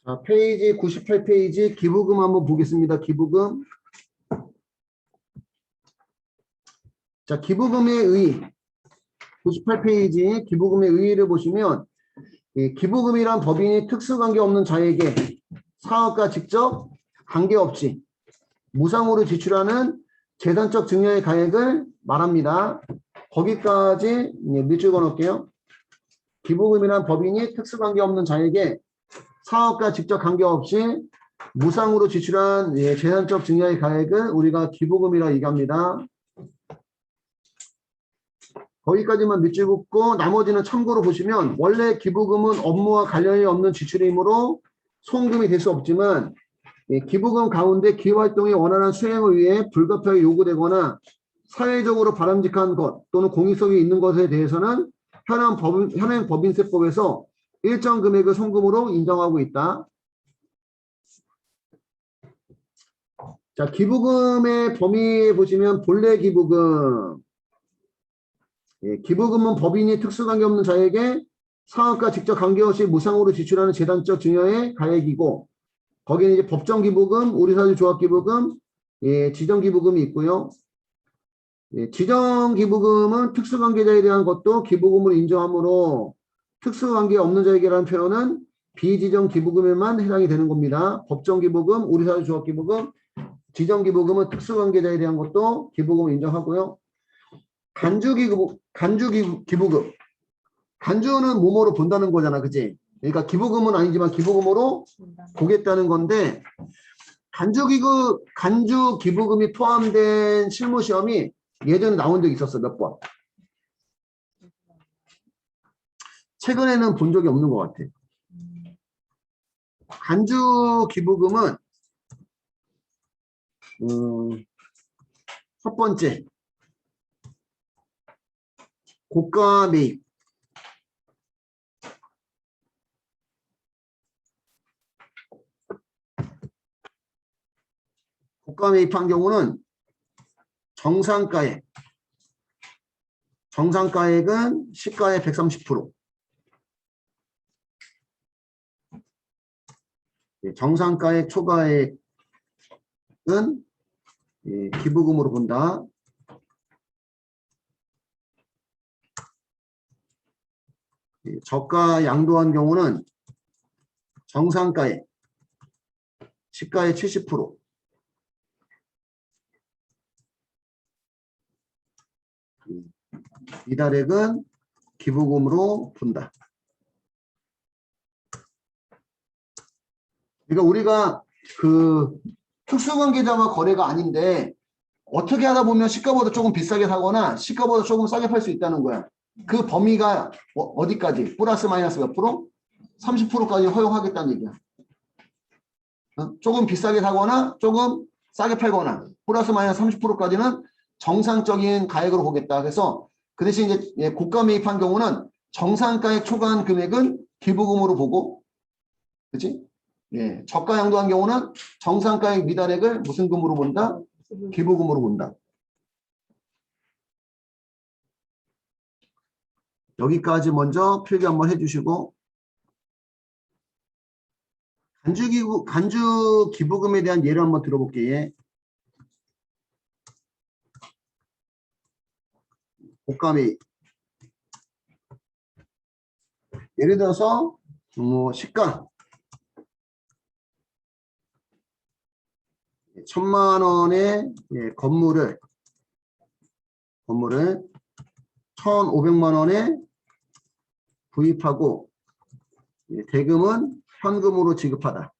자, 페이지 98페이지 기부금 한번 보겠습니다. 기부금. 자, 기부금의 의의. 98페이지 기부금의 의의를 보시면 이 기부금이란 법인이 특수관계 없는 자에게 사업과 직접 관계없이 무상으로 지출하는 재산적 증여의 가액을 말합니다. 거기까지 밑줄 그어놓을게요. 기부금이란 법인이 특수관계 없는 자에게 사업과 직접 관계없이 무상으로 지출한 재산적 증여의 가액을 우리가 기부금이라 얘기합니다. 거기까지만 밑줄 긋고 나머지는 참고로 보시면 원래 기부금은 업무와 관련이 없는 지출이므로 송금이 될 수 없지만 기부금 가운데 기부활동의 원활한 수행을 위해 불가피하게 요구되거나 사회적으로 바람직한 것 또는 공익성이 있는 것에 대해서는 현행 법인세법에서 일정 금액을 송금으로 인정하고 있다. 자, 기부금의 범위에 보시면 본래 기부금. 기부금은 법인이 특수관계 없는 자에게 사업과 직접 관계없이 무상으로 지출하는 재산적 증여의 가액이고, 거기는 이제 법정기부금, 우리사회조합기부금, 지정기부금이 있고요. 지정기부금은 특수관계자에 대한 것도 기부금으로 인정하므로 특수관계 없는 자에게라는 표현은 비지정기부금에만 해당이 되는 겁니다. 법정기부금, 우리사회조합기부금, 지정기부금은 특수관계자에 대한 것도 기부금을 인정하고요. 간주기부금. 간주는 뭐뭐로 본다는 거잖아, 그치? 그러니까 기부금은 아니지만 기부금으로 보겠다는 건데, 간주기부금이 포함된 실무시험이 예전에 나온 적이 있었어, 몇 번. 최근에는 본 적이 없는 것 같아. 간주기부금은 첫 번째, 고가 매입. 고가 매입한 경우는 정상가액은 시가의 130%. 정상가액 초과액은 기부금으로 본다. 저가 양도한 경우는 정상가액 시가의 70%. 미달액은 기부금으로 본다. 그러니까 우리가 그 특수관계자와 거래가 아닌데 어떻게 하다 보면 시가보다 조금 비싸게 사거나 시가보다 조금 싸게 팔 수 있다는 거야. 그 범위가 어디까지? 플러스 마이너스 몇 프로? 30%까지 허용하겠다는 얘기야. 조금 비싸게 사거나 조금 싸게 팔거나 플러스 마이너스 30%까지는 정상적인 가액으로 보겠다. 그래서 그 대신 이제 고가 매입한 경우는 정상가액 초과한 금액은 기부금으로 보고, 그렇지? 저가 양도한 경우는 정상가액 미달액을 무슨 금으로 본다? 기부금으로 본다. 여기까지 먼저 필기 한번 해주시고, 간주 기부금에 대한 예를 한번 들어볼게요. 고가 매입. 예를 들어서 시가 1,000만 원의 건물을 1,500만 원에 구입하고 대금은 현금으로 지급하다.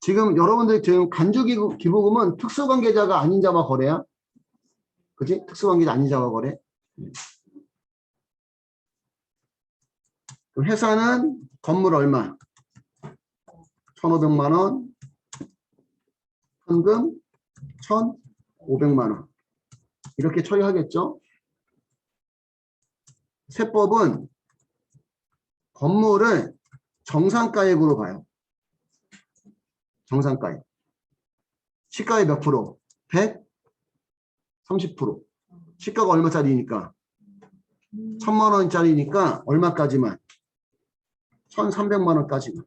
지금 여러분들 지금 간주기부금은 특수관계자가 아닌 자와 거래야. 그치? 특수관계자 아닌 자와 거래. 그럼 회사는 건물 얼마? 1,500만 원. 현금 1,500만 원. 이렇게 처리하겠죠? 세법은 건물을 정상가액으로 봐요. 정상가액. 시가의 몇 프로? 130%. 시가가 얼마짜리니까? 1000만 원짜리니까 얼마까지만? 1300만 원까지만.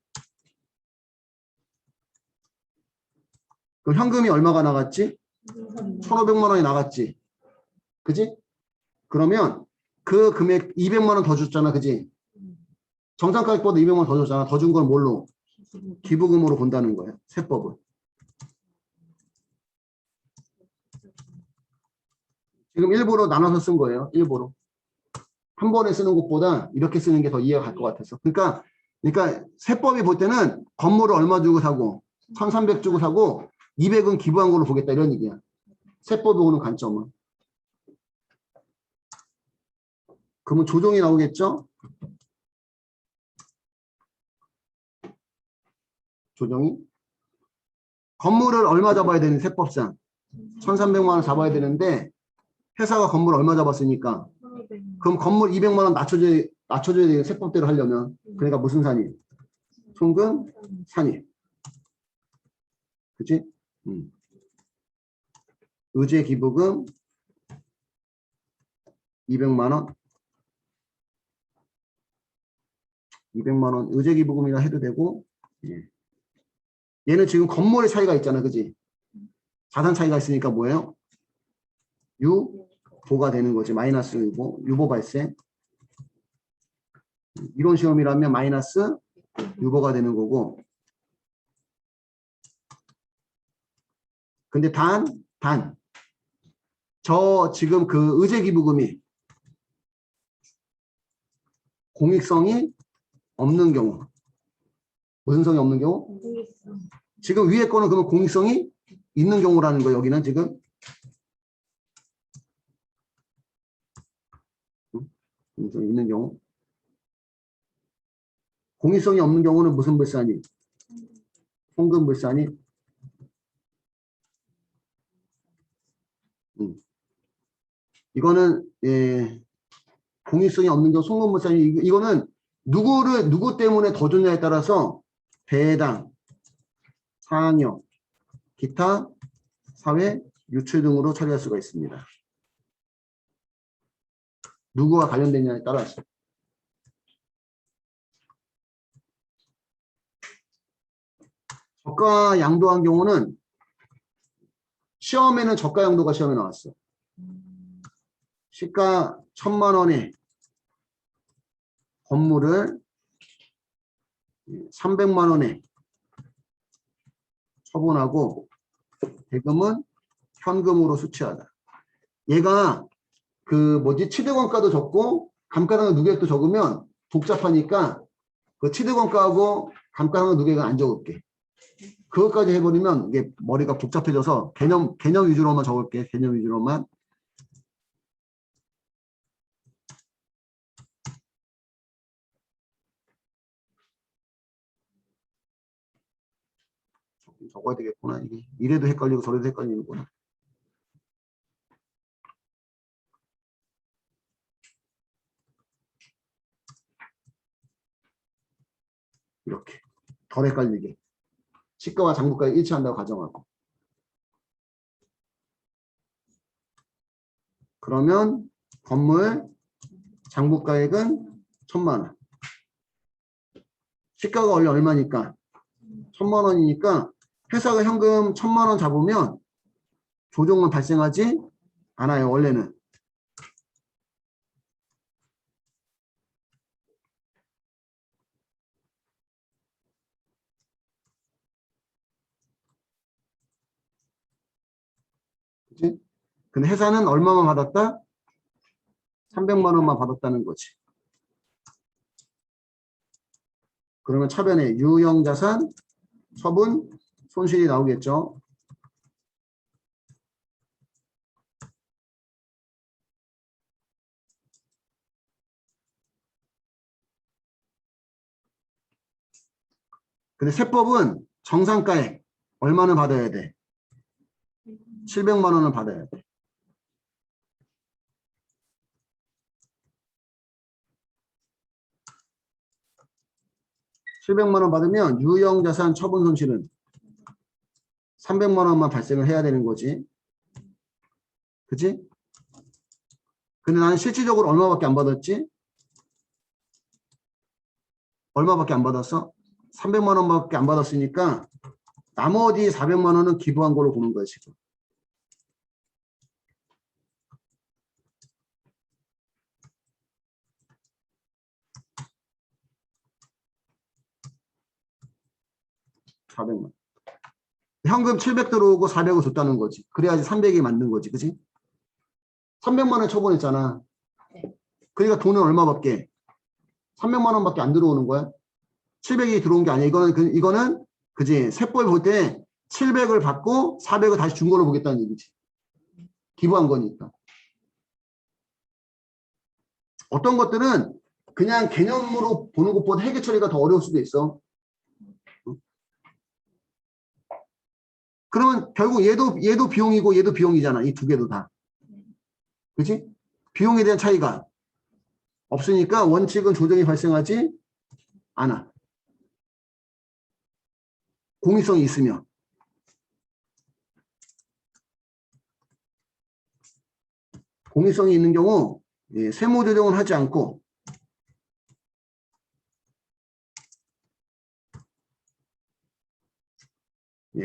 그럼 현금이 얼마가 나갔지? 1500만 원이 나갔지. 그지? 그러면 그 금액 200만 원 더 줬잖아. 그지? 정상가격보다 200만 원 더 줬잖아. 더 준 걸 뭘로? 기부금으로 본다는 거야. 세법은. 지금 일부러 나눠서 쓴 거예요. 일부러. 한 번에 쓰는 것보다 이렇게 쓰는 게 더 이해가 갈 것 같아서. 그러니까 세법이 볼 때는 건물을 얼마 주고 사고 1300 주고 사고 200은 기부한 걸로 보겠다 이런 얘기야. 세법이 오는 관점은. 그러면 조정이 나오겠죠? 조정이. 건물을 얼마 잡아야 되는 세법상 1300만 원 잡아야 되는데 회사가 건물 얼마 잡았으니까 그럼 건물 200만 원 낮춰줘야 돼요. 세법대로 하려면. 그러니까 무슨 산입? 송금 산입. 그치? 의제 기부금 200만 원. 200만 원 의제 기부금이라 해도 되고. 예. 얘는 지금 건물의 차이가 있잖아. 그지? 자산 차이가 있으니까 뭐예요? 유보가 되는 거지. 마이너스 유보 발생. 이론 시험이라면 마이너스 유보가 되는 거고. 근데 저 지금 그 의제 기부금이 공익성이 없는 경우. 무슨 성이 없는 경우? 지금 위에 거는 그러면 공익성이 있는 경우라는 거 여기는 지금. 공익성이 있는 경우. 공익성이 없는 경우는 무슨 불산이? 송금 불산이. 이거는 공익성이 없는 경우 송금 불산이 이거는 누구 때문에 더 줬냐에 따라서 배당, 상여, 기타, 사회, 유출 등으로 처리할 수가 있습니다. 누구와 관련되냐에 따라서. 저가 양도한 경우는 시험에는 저가 양도가 시험에 나왔어. 시가 1000만 원에 건물을 300만 원에 처분하고 대금은 현금으로 수취하다. 얘가 취득원가도 적고 감가상각 누계액도 적으면 복잡하니까 그 취득원가하고 감가상각 누계액은 안 적을게. 그것까지 해버리면 이게 머리가 복잡해져서 개념 위주로만 적을게. 개념 위주로만. 적어야 되겠구나. 이게 이래도 헷갈리고 저래도 헷갈리는구나. 이렇게 덜 헷갈리게. 시가와 장부가가 일치한다고 가정하고. 그러면 건물 장부가액은 1000만 원. 시가가 원래 얼마니까? 1000만 원이니까 회사가 현금 1000만 원 잡으면 조정은 발생하지 않아요. 원래는. 그치? 근데 회사는 얼마만 받았다? 300만 원만 받았다는 거지. 그러면 차변에 유형자산, 처분, 손실이 나오겠죠. 근데 세법은 정상가액 얼마는 받아야 돼? 700만 원을 받아야 돼. (700만 원) 받으면 유형자산 처분 손실은 300만 원만 발생을 해야 되는 거지. 그치? 근데 나는 실질적으로 얼마밖에 안 받았지? 얼마밖에 안 받았어? 300만 원밖에 안 받았으니까 나머지 400만 원은 기부한 걸로 보는 거야, 지금. 현금 700 들어오고 400을 줬다는 거지. 그래야지 300이 맞는 거지. 그지? 300만 원 처분했잖아. 그러니까 돈은 얼마밖에? 300만 원밖에 안 들어오는 거야. 700이 들어온 게 아니야. 이거는 그지? 세법을 볼 때 700을 받고 400을 다시 준 걸로 보겠다는 얘기지. 기부한 거니까. 어떤 것들은 그냥 개념으로 보는 것보다 회계 처리가 더 어려울 수도 있어. 그러면 결국 얘도 비용이고 얘도 비용이잖아. 이 두 개도 다. 그치? 비용에 대한 차이가 없으니까 원칙은 조정이 발생하지 않아. 공익성이 있으면. 공익성이 있는 경우 세무조정은 하지 않고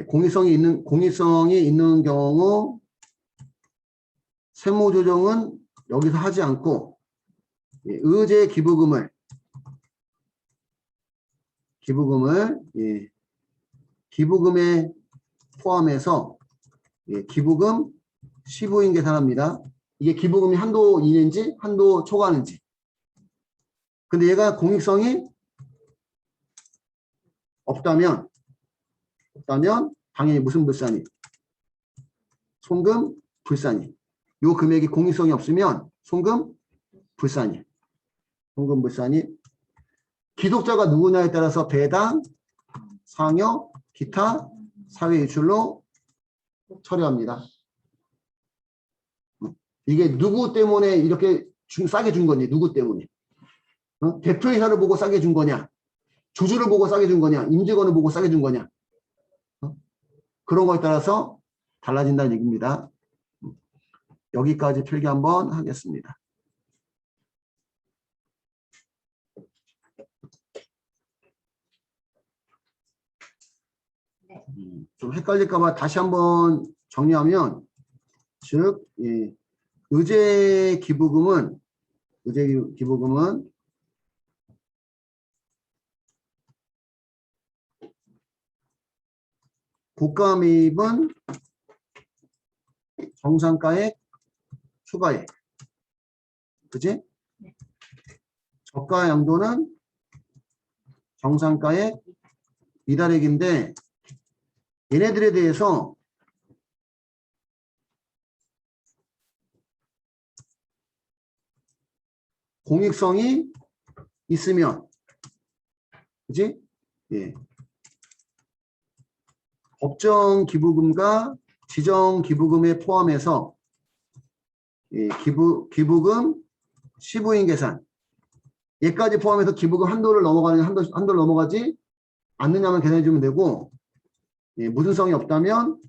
공익성이 있는 경우 세무조정은 여기서 하지 않고 의제 기부금을 기부금에 포함해서 기부금 시부인 계산합니다. 이게 기부금이 한도 이내인지 한도 초과하는지. 근데 얘가 공익성이 없다면 당연히 무슨 불산이? 송금 불산이. 요 금액이 공익성이 없으면 송금 불산이. 송금 불산이. 기독자가 누구냐에 따라서 배당, 상여, 기타, 사회 유출로 처리합니다. 이게 누구 때문에 이렇게 싸게 준 거니? 누구 때문에? 대표이사를 보고 싸게 준 거냐? 주주를 보고 싸게 준 거냐? 임직원을 보고 싸게 준 거냐? 그런 거에 따라서 달라진다는 얘기입니다. 여기까지 필기 한번 하겠습니다. 좀 헷갈릴까봐 다시 한번 정리하면, 즉, 의제 기부금은 고가매입은 정상가액 추가액, 그치? 저가 양도는 정상가액 미달액인데 얘네들에 대해서 공익성이 있으면, 그치? 법정 기부금과 지정 기부금에 포함해서 기부금 시부인 계산, 얘까지 포함해서 기부금 한도를 넘어가느냐 한도를 넘어가지 않느냐만 계산해 주면 되고, 무슨성이 없다면,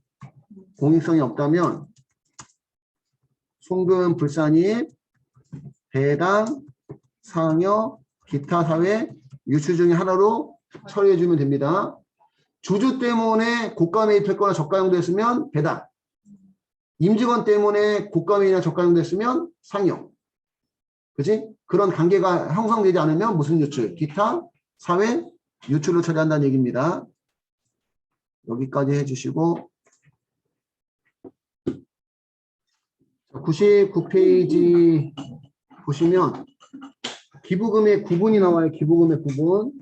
공익성이 없다면 송금 불산이입, 배당, 상여, 기타 사회 유출 중에 하나로 처리해 주면 됩니다. 주주 때문에 고가 매입했거나 저가 양도했으면 배당, 임직원 때문에 고가 매입이나 저가 양도했으면 상여, 그치? 그런 관계가 형성되지 않으면 무슨 유출? 기타 사회 유출로 처리한다는 얘기입니다. 여기까지 해주시고, 99페이지 보시면 기부금의 구분이 나와요. 기부금의 구분.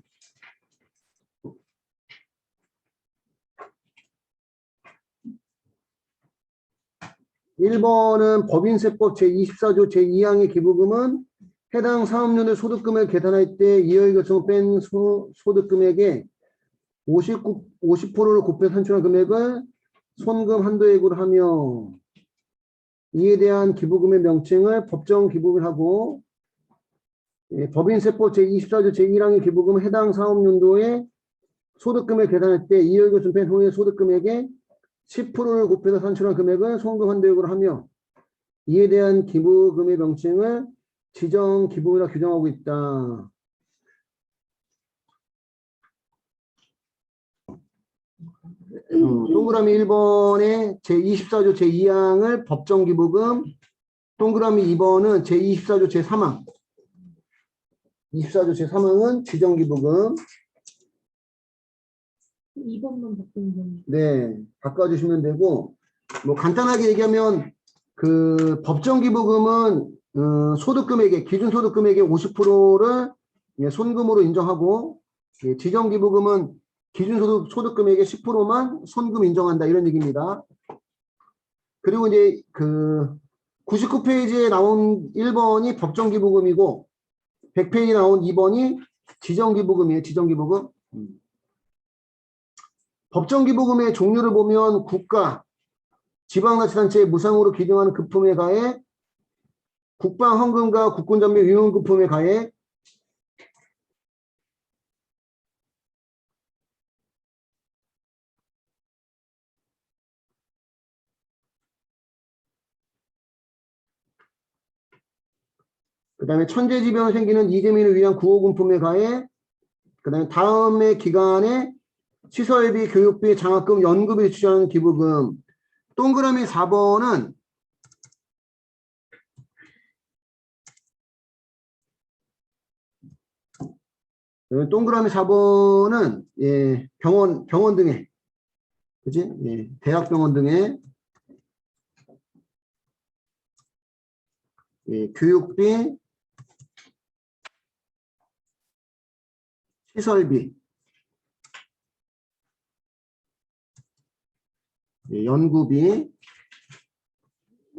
1번은 법인세법 제24조 제2항의 기부금은 해당 사업연의 소득금을 계산할 때 이익 요청을 뺀 소득금액의 50%를 곱해 산출한 금액을 손금 한도액으로 하며, 이에 대한 기부금의 명칭을 법정 기부금을 하고, 법인세법 제24조 제1항의 기부금은 해당 사업연도의 소득금을 계산할 때 이익 요청 뺀 후의 소득금액의 10%를 곱해서 산출한 금액을 송금 한도액으로 하며, 이에 대한 기부금의 명칭을 지정 기부금이라 규정하고 있다. 동그라미 1번의 제24조 제2항을 법정기부금, 동그라미 2번은 제24조 제3항, 24조 제3항은 지정기부금. 2번만 바꾸면 네, 바꿔주시면 되고, 뭐 간단하게 얘기하면 그 법정기부금은 소득금액의 기준소득금액의 50%를 손금으로 인정하고, 지정기부금은 기준소득금액의 10%만 손금 인정한다 이런 얘기입니다. 그리고 이제 그 99페이지에 나온 1번이 법정기부금이고 100페이지에 나온 2번이 지정기부금이에요. 지정기부금. 법정기부금의 종류를 보면 국가, 지방자치단체에 무상으로 기증하는 급품에 가해, 국방헌금과 국군전비 위문급품에 가해, 그 다음에 천재지변 생기는 이재민을 위한 구호금품에 가해, 그 다음에 다음의 기간에 시설비, 교육비, 장학금, 연금에 지출하는 기부금. 동그라미 4번은 동그라미 4번은 병원 등에, 그지? 대학병원 등에 교육비, 시설비, 연구비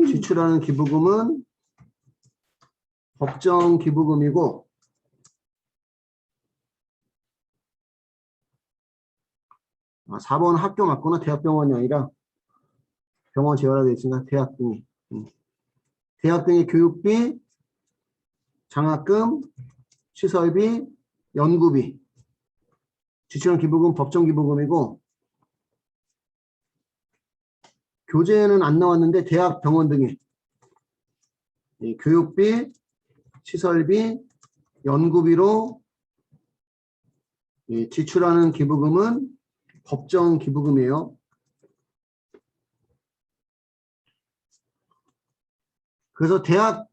지출하는 기부금은 법정 기부금이고, 4번 학교 맞구나. 대학병원이 아니라 병원 재활화 되어 있으니까 대학 등이. 대학 등의 교육비, 장학금, 시설비, 연구비 지출하는 기부금 법정 기부금이고, 교재는 안 나왔는데 대학 병원 등의 교육비, 시설비, 연구비로 지출하는 기부금은 법정 기부금이에요. 그래서 대학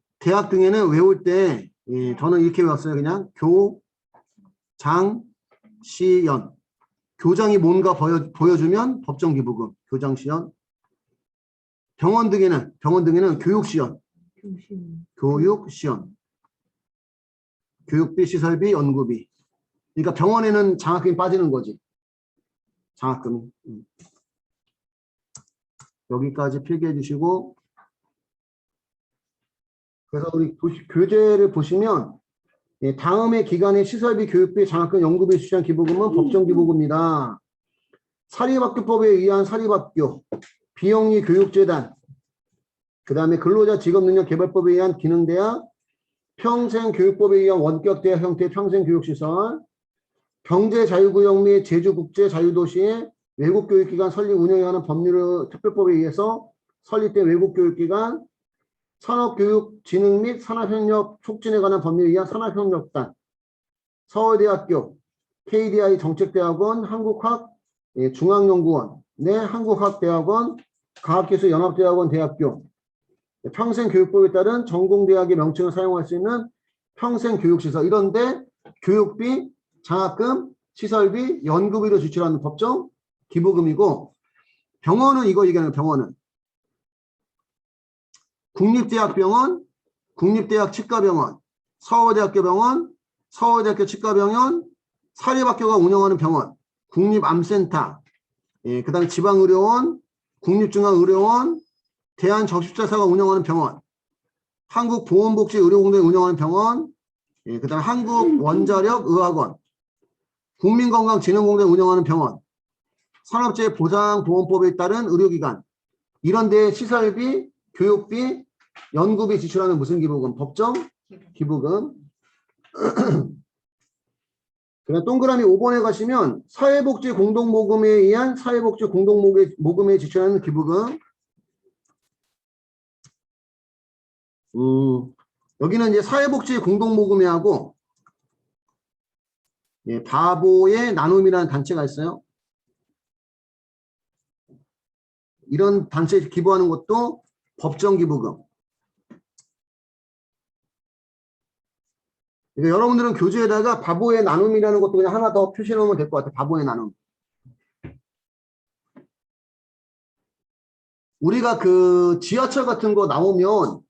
등에는 외울 때 저는 이렇게 외웠어요. 그냥 교장, 시연. 교장이 뭔가 보여주면 법정 기부금, 교장 시연. 병원 등에는 교육 시연. 교육 시연. 교육비, 시설비, 연구비. 그러니까 병원에는 장학금이 빠지는 거지. 장학금이. 여기까지 필기해 주시고, 그래서 우리 교재를 보시면 다음의 기간에 시설비, 교육비, 장학금, 연구비 수취한 기부금은 법정 기부금이다. 사립학교법에 의한 사립학교, 비영리 교육재단, 그 다음에 근로자 직업능력개발법에 의한 기능대학, 평생교육법에 의한 원격대학 형태의 평생교육시설, 경제자유구역 및 제주국제자유도시의 외국교육기관 설립 운영에 관한 법률 특별법에 의해서 설립된 외국교육기관, 산업교육진흥 및 산업협력 촉진에 관한 법률에 의한 산업협력단, 서울대학교, KDI 정책대학원, 한국학 중앙연구원, 한국학대학원, 과학기술연합대학원 대학교, 평생교육법에 따른 전공대학의 명칭을 사용할 수 있는 평생교육시설, 이런데 교육비, 장학금, 시설비, 연구비로 지출하는 법정 기부금이고, 병원은 이거 얘기하는 병원은 국립대학병원, 국립대학 치과병원, 서울대학교 병원, 서울대학교 치과병원, 사립학교가 운영하는 병원, 국립암센터, 그 다음에 지방의료원, 국립중앙의료원, 대한적십자사가 운영하는 병원, 한국보건복지의료공단이 운영하는 병원, 그 다음에 한국원자력의학원, 국민건강진흥공단이 운영하는 병원, 산업재해보상보험법에 따른 의료기관, 이런 데 시설비, 교육비, 연구비 지출하는 무슨 기부금? 법정 기부금. 그다음 동그라미 5번에 가시면 사회복지 공동모금에 의한 사회복지 공동모금에 지출하는 기부금. 여기는 이제 사회복지 공동모금회하고 예, 바보의 나눔이라는 단체가 있어요. 이런 단체에 기부하는 것도 법정기부금. 그러니까 여러분들은 교재에다가 바보의 나눔이라는 것도 그냥 하나 더 표시해 놓으면 될 것 같아요. 바보의 나눔. 우리가 그 지하철 같은 거 나오면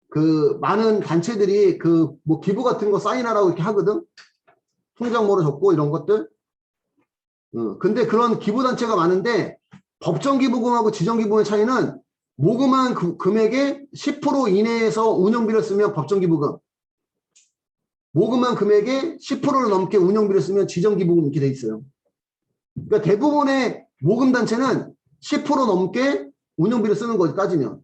그 많은 단체들이 그 뭐 기부 같은 거 사인하라고 이렇게 하거든. 통장번호 적고 이런 것들. 근데 그런 기부단체가 많은데 법정기부금하고 지정기부금의 차이는 모금한 금액의 10% 이내에서 운영비를 쓰면 법정기부금, 모금한 금액의 10%를 넘게 운영비를 쓰면 지정기부금 이렇게 돼 있어요. 그러니까 대부분의 모금단체는 10% 넘게 운영비를 쓰는 거지 따지면.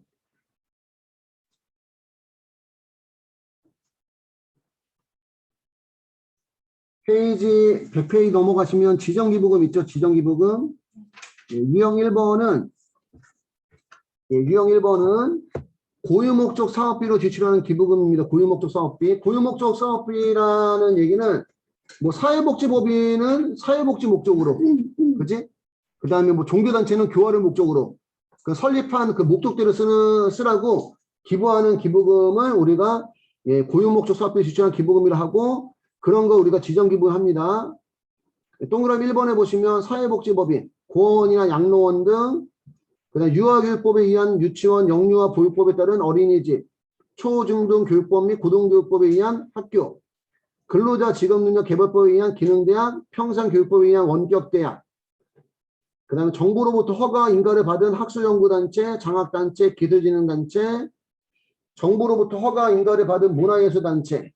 페이지 100페이지 넘어가시면 지정기부금 있죠. 지정기부금. 예, 유형 1번은 고유목적 사업비로 지출하는 기부금입니다. 고유목적 사업비. 고유목적 사업비라는 얘기는 뭐 사회복지법인은 사회복지 목적으로, 그지? 그 다음에 뭐 종교단체는 교화를 목적으로 그 설립한 그 목적대로 쓰라고 기부하는 기부금을 우리가 예, 고유목적 사업비에 지출하는 기부금이라 하고 그런 거 우리가 지정기부합니다. 동그라미 1번에 보시면 사회복지법인, 고원이나 양로원 등 그다음 유아교육법에 의한 유치원, 영유아 보육법에 따른 어린이집, 초중등 교육법 및 고등교육법에 의한 학교, 근로자 직업능력 개발법에 의한 기능대학, 평상교육법에 의한 원격대학, 그 다음에 정부로부터 허가 인가를 받은 학술연구단체, 장학단체, 기술진흥단체, 정부로부터 허가 인가를 받은 문화예술단체,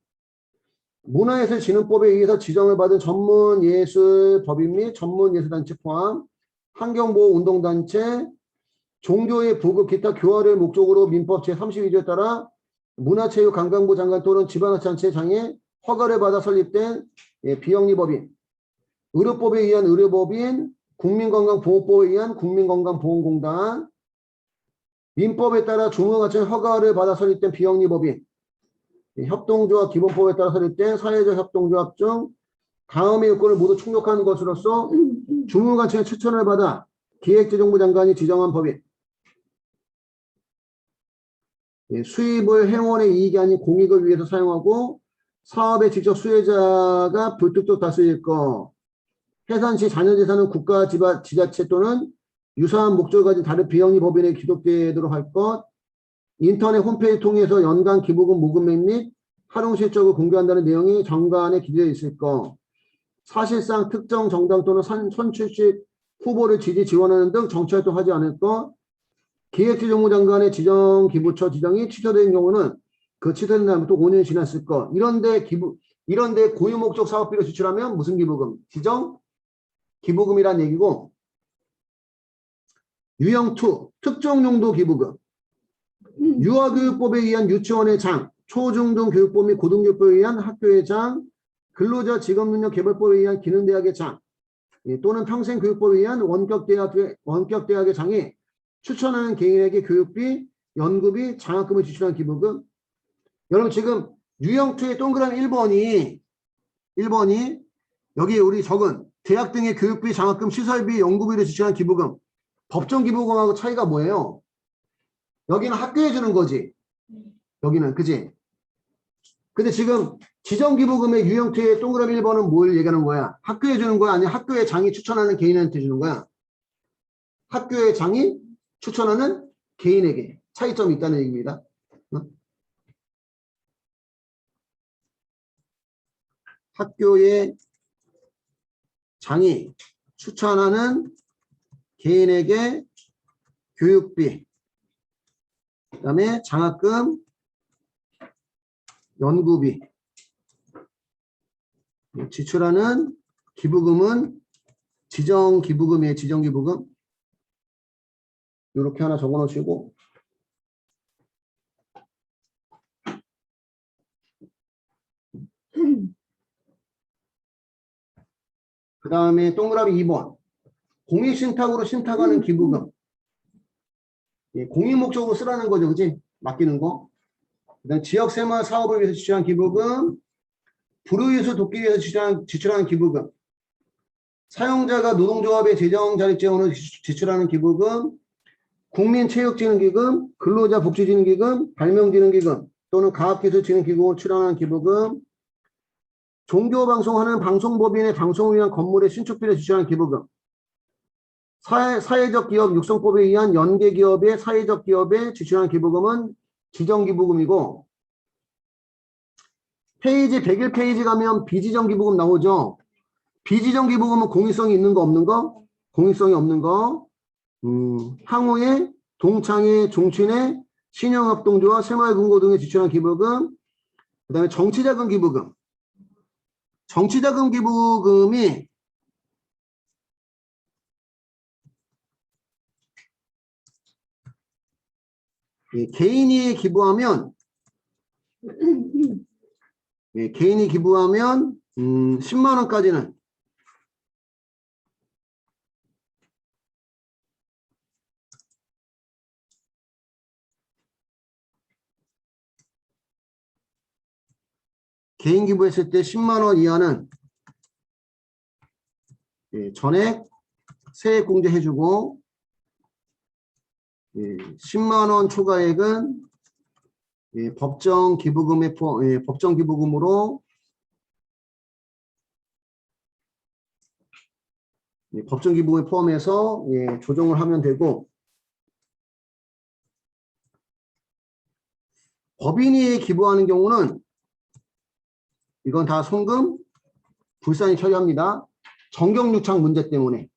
문화예술진흥법에 의해서 지정을 받은 전문예술법인 및 전문예술단체 포함, 환경보호운동단체, 종교의 부급 기타 교화를 목적으로 민법 제32조에 따라 문화체육관광부 장관 또는 지방자치단체 장에 허가를 받아 설립된 비영리법인, 의료법에 의한 의료법인, 국민건강보호법에 의한 국민건강보험공단, 민법에 따라 중흥하천 허가를 받아 설립된 비영리법인, 협동조합 기본법에 따라 설립된 사회적 협동조합 중 다음의 요건을 모두 충족하는 것으로서 주무관청의 추천을 받아 기획재정부 장관이 지정한 법인, 수입을 행원의 이익이 아닌 공익을 위해서 사용하고 사업의 직접 수혜자가 불특정 다수일 것, 해산시 자녀재산은 국가 지자체 또는 유사한 목적을 가진 다른 비영리 법인에 기록되도록 할 것, 인터넷 홈페이지 통해서 연간 기부금 모금액 및 활용 실적을 공개한다는 내용이 정관에 기재되어 있을 것, 사실상 특정 정당 또는 선출직 후보를 지지 지원하는 등 정치활동하지 않을 것, 기획재정부 장관의 지정기부처 지정이 취소된 경우는 그 취소된 날부터 5년이 지났을 것. 이런데 고유목적 사업비로 지출하면 무슨 기부금? 지정 기부금이란 얘기고, 유형 2 특정용도 기부금. 유아교육법에 의한 유치원의 장, 초중등 교육법 및 고등교육법에 의한 학교의 장, 근로자 직업능력 개발법에 의한 기능대학의 장, 또는 평생교육법에 의한 원격대학의 장이 추천하는 개인에게 교육비, 연구비, 장학금을 지출한 기부금. 여러분 지금 유형2의 동그라미 1번이 여기 우리 적은 대학 등의 교육비, 장학금, 시설비, 연구비를 지출한 기부금. 법정 기부금하고 차이가 뭐예요? 여기는 학교에 주는 거지. 여기는 그지? 근데 지금 지정기부금의 유형2의 동그라미 1번은 뭘 얘기하는 거야? 학교에 주는 거야? 아니면 학교의 장이 추천하는 개인한테 주는 거야? 학교의 장이 추천하는 개인에게 차이점이 있다는 얘기입니다. 학교의 장이 추천하는 개인에게 교육비, 그 다음에 장학금, 연구비 지출하는 기부금은 지정기부금이에요. 지정기부금. 이렇게 하나 적어 놓으시고 그 다음에 동그라미 2번 공익신탁으로 신탁하는 기부금. 공익목적으로 쓰라는 거죠. 그지? 맡기는 거. 그다음 지역 생활 사업을 위해서 지출한 기부금, 불우이웃을 돕기 위해서 지출하는 기부금, 사용자가 노동조합의 재정 자립 재원을 지출하는 기부금, 국민체육진흥기금, 근로자복지진흥기금, 발명진흥기금 또는 과학기술진흥기금을 출연하는 기부금, 종교방송하는 방송법인의 방송을 위한 건물의 신축비를 지출하는 기부금, 사회적 기업 육성법에 의한 연계기업의 사회적 기업에 지출하는 기부금은 지정기부금이고, 페이지 101페이지 가면 비지정기부금 나오죠. 비지정기부금은 공익성이 있는 거 없는 거? 공익성이 없는 거. 항우의, 동창회, 종친회, 신영합동조와 새마을금고 등에 지출한 기부금, 그 다음에 정치자금 기부금. 정치자금 기부금이 개인이 기부하면 10만 원까지는 개인 기부했을 때 10만 원 이하는 전액 세액 공제해주고 10만 원 초과액은 법정 기부금으로 법정 기부금에 포함해서 조정을 하면 되고, 법인이 기부하는 경우는 이건 다 송금 불산이 처리합니다. 정경유착 문제 때문에.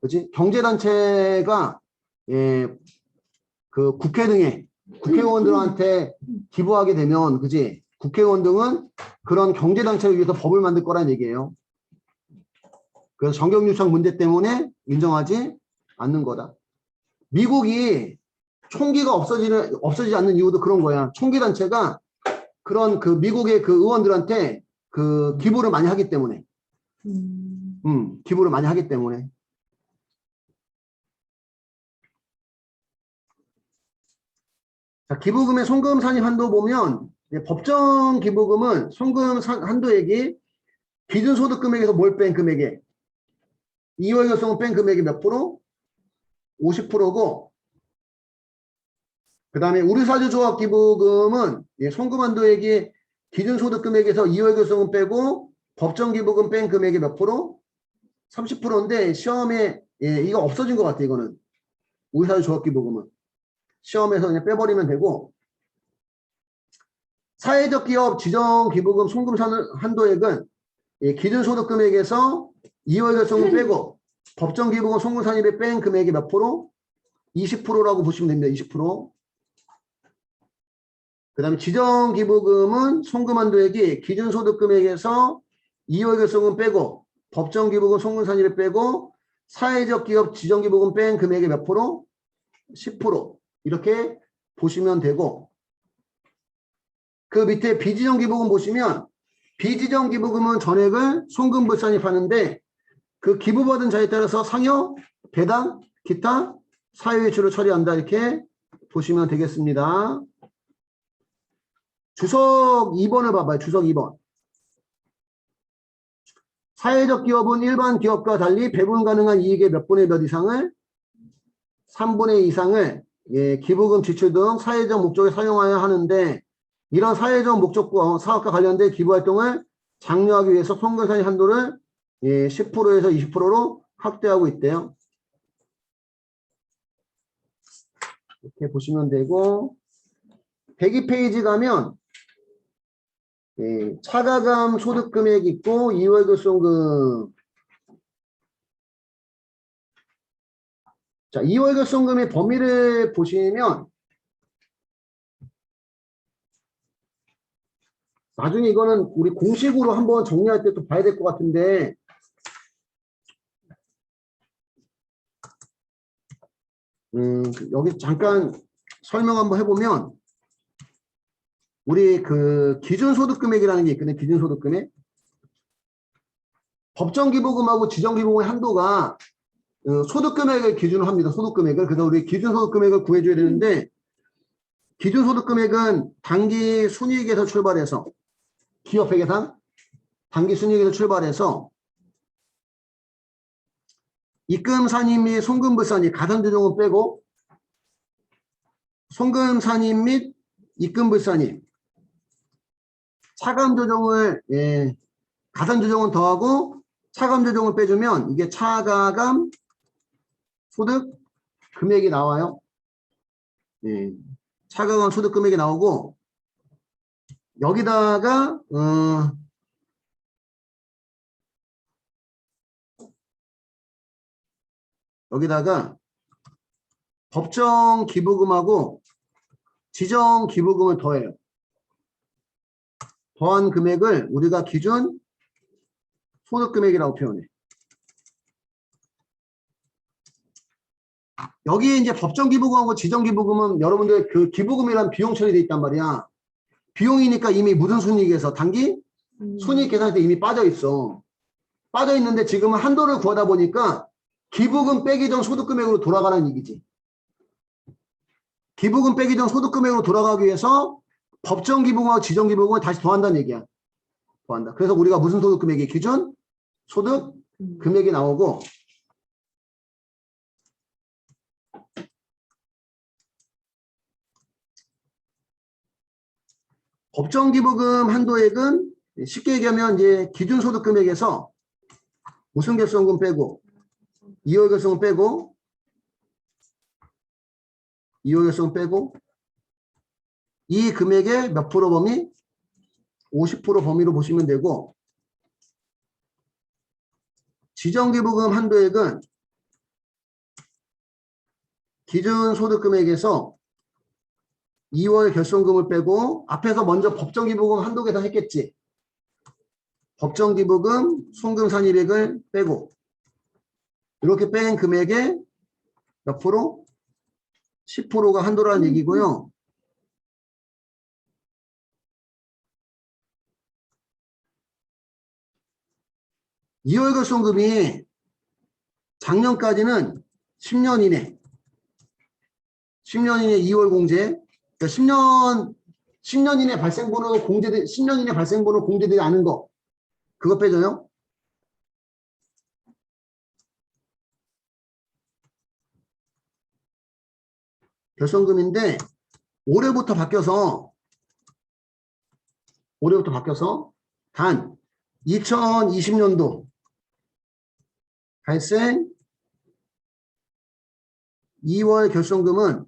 그렇지? 경제단체가 그 국회 등에 국회의원들한테 기부하게 되면, 그지? 국회의원 등은 그런 경제단체를 위해서 법을 만들 거란 얘기예요. 그래서 정경유착 문제 때문에 인정하지 않는 거다. 미국이 총기가 없어지지 않는 이유도 그런 거야. 총기단체가 그런 그 미국의 그 의원들한테 그 기부를 많이 하기 때문에. 기부를 많이 하기 때문에. 자, 기부금의 송금 산입 한도 보면 법정 기부금은 송금 한도액이 기준소득 금액에서 뭘 뺀 금액에 2월 결성을 뺀 금액이 몇 프로? 50%고, 그 다음에 우리사주조합 기부금은 송금 한도액이 기준소득 금액에서 2월 결성은 빼고 법정 기부금 뺀 금액이 몇 프로? 30%인데 시험에 이거 없어진 것 같아. 이거는 우리사주조합 기부금은 시험에서 그냥 빼버리면 되고, 사회적 기업 지정 기부금 송금 한도액은 기준소득 금액에서 2월 결성은 빼고 법정 기부금 송금 산입에 뺀 금액이 몇 프로? 20%라고 보시면 됩니다. 20%. 그 다음에 지정 기부금은 송금 한도액이 기준소득 금액에서 2월 결성은 빼고 법정 기부금 송금 산입에 빼고 사회적 기업 지정 기부금 뺀 금액이 몇 프로? 10%. 이렇게 보시면 되고, 그 밑에 비지정 기부금 보시면 비지정 기부금은 전액을 송금 불산입하는데 그 기부받은 자에 따라서 상여, 배당, 기타, 사유외출을 처리한다. 이렇게 보시면 되겠습니다. 주석 2번을 봐봐요. 주석 2번. 사회적 기업은 일반 기업과 달리 배분 가능한 이익의 몇 분의 몇 이상을 3분의 2 이상을 기부금 지출 등 사회적 목적에 사용하여야 하는데, 이런 사회적 목적과 사업과 관련된 기부활동을 장려하기 위해서 송금 산입 한도를 10%에서 20%로 확대하고 있대요. 이렇게 보시면 되고, 102페이지 가면 차가감 소득 금액이 있고 2월 결손금. 자, 2월 결손금의 범위를 보시면 나중에 이거는 우리 공식으로 한번 정리할 때 또 봐야 될 것 같은데, 여기 잠깐 설명 한번 해보면, 우리 그 기준소득금액이라는 게 있거든요. 기준소득금액. 법정기부금하고 지정기부금의 한도가 소득금액을 기준으로 합니다. 소득금액을. 그래서 우리 기준소득금액을 구해줘야 되는데, 기준소득 금액은 단기 순이익에서 출발해서 기업 회계상 단기 순이익에서 출발해서 입금 산입 및 송금 불산입 가산 조정은 빼고 송금 산입 및 입금 불산입 차감 조정을 가산 조정은 더하고 차감 조정을 빼주면 이게 차가감 소득 금액이 나와요. 차가감 소득 금액이 나오고 여기다가 법정 기부금하고 지정 기부금을 더해요. 더한 금액을 우리가 기준 소득 금액이라고 표현해. 여기에 이제 법정 기부금하고 지정 기부금은 여러분들 그 기부금이란 비용 처리돼 있단 말이야. 비용이니까 이미 무슨 순이익에서 단기 순이익 계산할 때 이미 빠져 있어. 빠져 있는데 지금은 한도를 구하다 보니까 기부금 빼기 전 소득 금액으로 돌아가는 얘기지. 기부금 빼기 전 소득 금액으로 돌아가기 위해서 법정 기부금하고 지정 기부금을 다시 더한다는 얘기야. 더한다. 그래서 우리가 무슨 소득 금액이 기준 소득 금액이 나오고 법정 기부금 한도액은 쉽게 얘기하면 이제 기준 소득 금액에서 우선 결손금 빼고 이월 결손금 빼고 이월 결손금 빼고 이 금액의 몇 프로 범위? 50% 범위로 보시면 되고 지정 기부금 한도액은 기준 소득 금액에서 2월 결손금을 빼고 앞에서 먼저 법정 기부금 한도 계산했겠지. 법정 기부금 송금 산입액을 빼고 이렇게 뺀 금액의 몇 프로? 10%가 한도라는 얘기고요. 이월 결손금이 작년까지는 10년 이내 2월 공제 그러니까 10년 이내 발생분으로 공제돼 10년 이내 발생분으로 공제되지 않은 거 그거 빼줘요. 결손금인데 올해부터 바뀌어서 단 2020년도 발생 2월 결손금은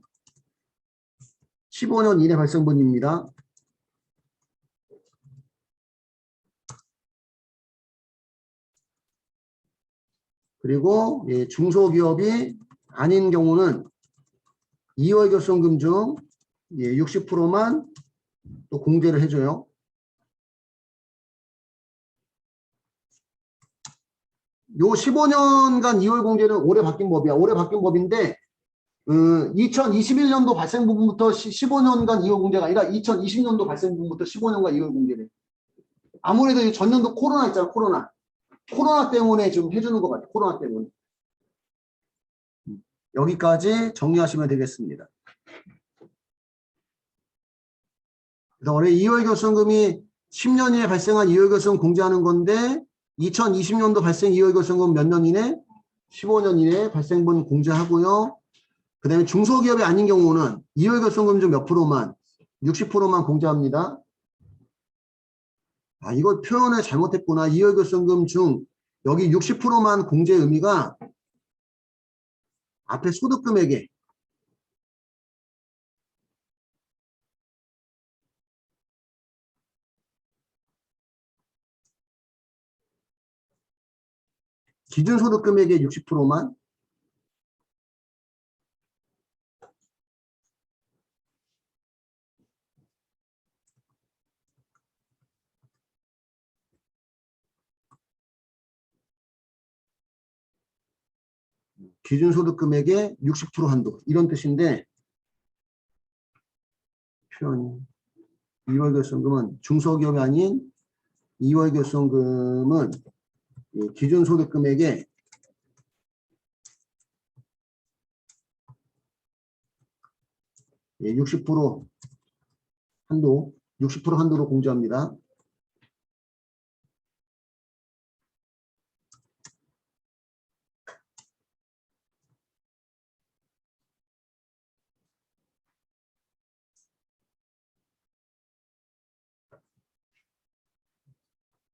15년 이내 발생분입니다. 그리고 중소기업이 아닌 경우는 2월 결손금 중 60%만 또 공제를 해줘요. 요 15년간 2월 공제는 올해 바뀐 법이야. 올해 바뀐 법인데 2021년도 발생 부분부터 15년간 2월 공제가 아니라 2020년도 발생 부분부터 15년간 2월 공제래. 아무래도 전년도 코로나 있잖아. 코로나 때문에 좀 해주는 것 같아. 코로나 때문에. 여기까지 정리하시면 되겠습니다. 그래서 올해 2월 결손금이 10년 이내 발생한 2월 결손금 공제하는 건데 2020년도 발생 2월 결손금 몇 년 이내? 15년 이내 발생분 공제하고요. 그 다음에 중소기업이 아닌 경우는 2월 결손금 중 몇 프로만 60%만 공제합니다. 아, 이걸 표현을 잘못했구나. 2월 결손금 중 여기 60%만 공제 의미가 앞에 소득금액에 기준소득금액의 60%만 기준소득금액의 60% 한도 이런 뜻인데 표현이 2월 결손금은 중소기업이 아닌 2월 결손금은 기준소득금액의 60% 한도, 60% 한도로 공제합니다.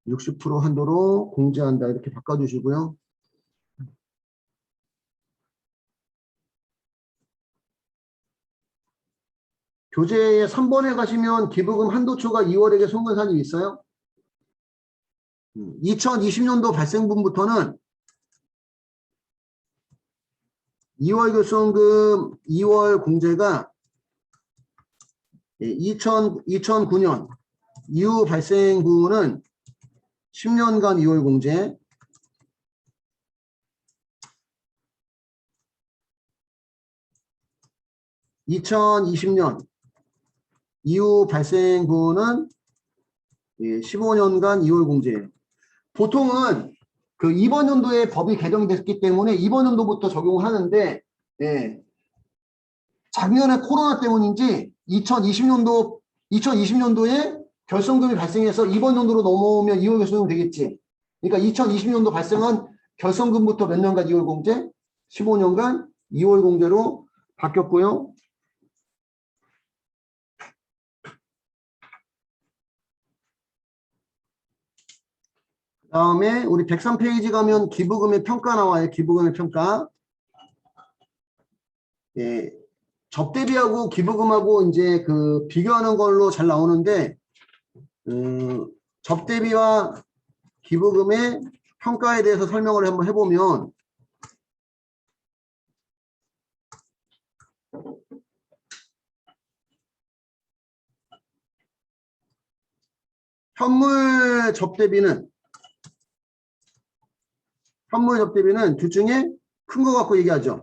(60% 한도로 공제한다) 이렇게 바꿔주시고요. 교재에 3번에 가시면 기부금 한도초가 2월에게 송근산이 있어요. 2020년도 발생분부터는 2월 교수원금 2월 공제가 2009년 이후 발생분은 10년간 2월 공제, 2020년 이후 발생분은 15년간 2월 공제예요. 보통은 그 이번 연도에 법이 개정됐기 때문에 이번 연도부터 적용을 하는데, 작년에 코로나 때문인지 2020년도에 결손금이 발생해서 이번 연도로 넘어오면 2월 결손금 되겠지. 그러니까 2020년도 발생한 결손금부터 몇 년간 2월 공제? 15년간 2월 공제로 바뀌었고요. 그 다음에 우리 103페이지 가면 기부금의 평가 나와요. 기부금의 평가. 접대비하고 기부금하고 이제 그 비교하는 걸로 잘 나오는데, 접대비와 기부금의 평가에 대해서 설명을 한번 해보면, 현물 접대비는 둘 중에 큰 거 갖고 얘기하죠.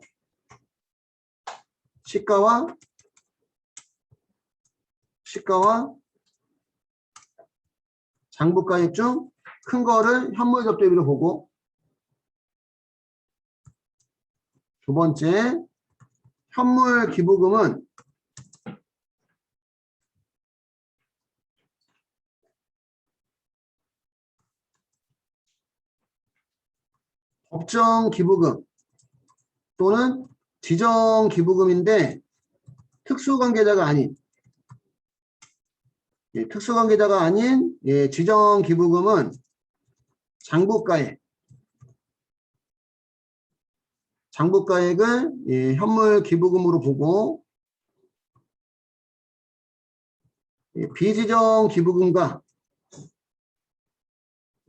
시가와 장부가액 중 큰 거를 현물 접대비로 보고, 두 번째 현물 기부금은 법정 기부금 또는 지정 기부금인데 특수관계자가 아닌 지정 기부금은 장부가액을 현물 기부금으로 보고, 비지정 기부금과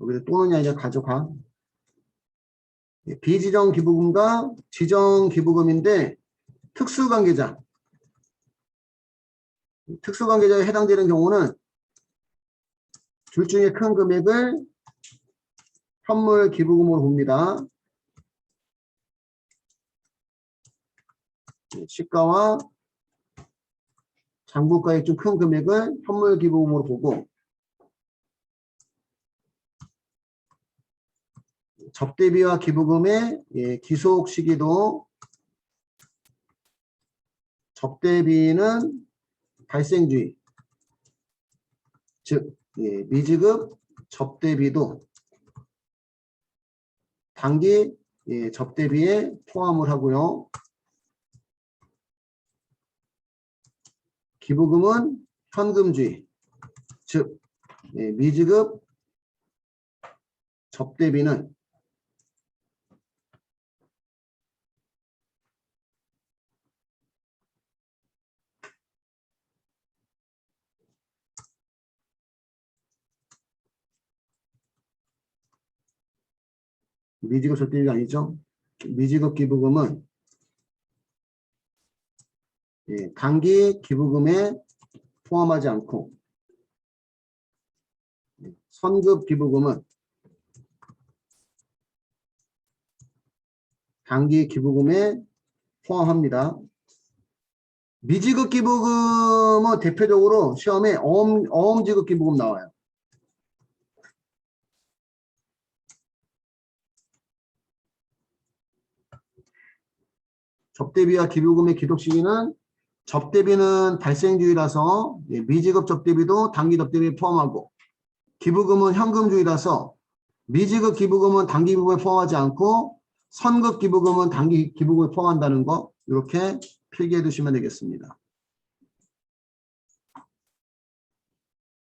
여기서 또는 아니라 가져가. 비지정 기부금과 지정 기부금인데 특수관계자에 해당되는 경우는 둘 중에 큰 금액을 현물 기부금으로 봅니다. 시가와 장부가액 중 큰 금액을 현물 기부금으로 보고, 접대비와 기부금의 기속 시기도 접대비는 발생주의, 즉 미지급 접대비도 단기 접대비에 포함을 하고요. 기부금은 현금주의, 즉 미지급 접대비는 미지급 접대비가 아니죠. 미지급 기부금은 단기 기부금에 포함하지 않고, 선급 기부금은 단기 기부금에 포함합니다. 미지급 기부금은 대표적으로 시험에 어음지급 기부금 나와요. 접대비와 기부금의 기록 시기는 접대비는 발생주의라서 미지급 접대비도 단기 접대비에 포함하고 기부금은 현금주의라서 미지급 기부금은 단기 기부금에 포함하지 않고 선급 기부금은 단기 기부금에 포함한다는 거 이렇게 필기해 두시면 되겠습니다.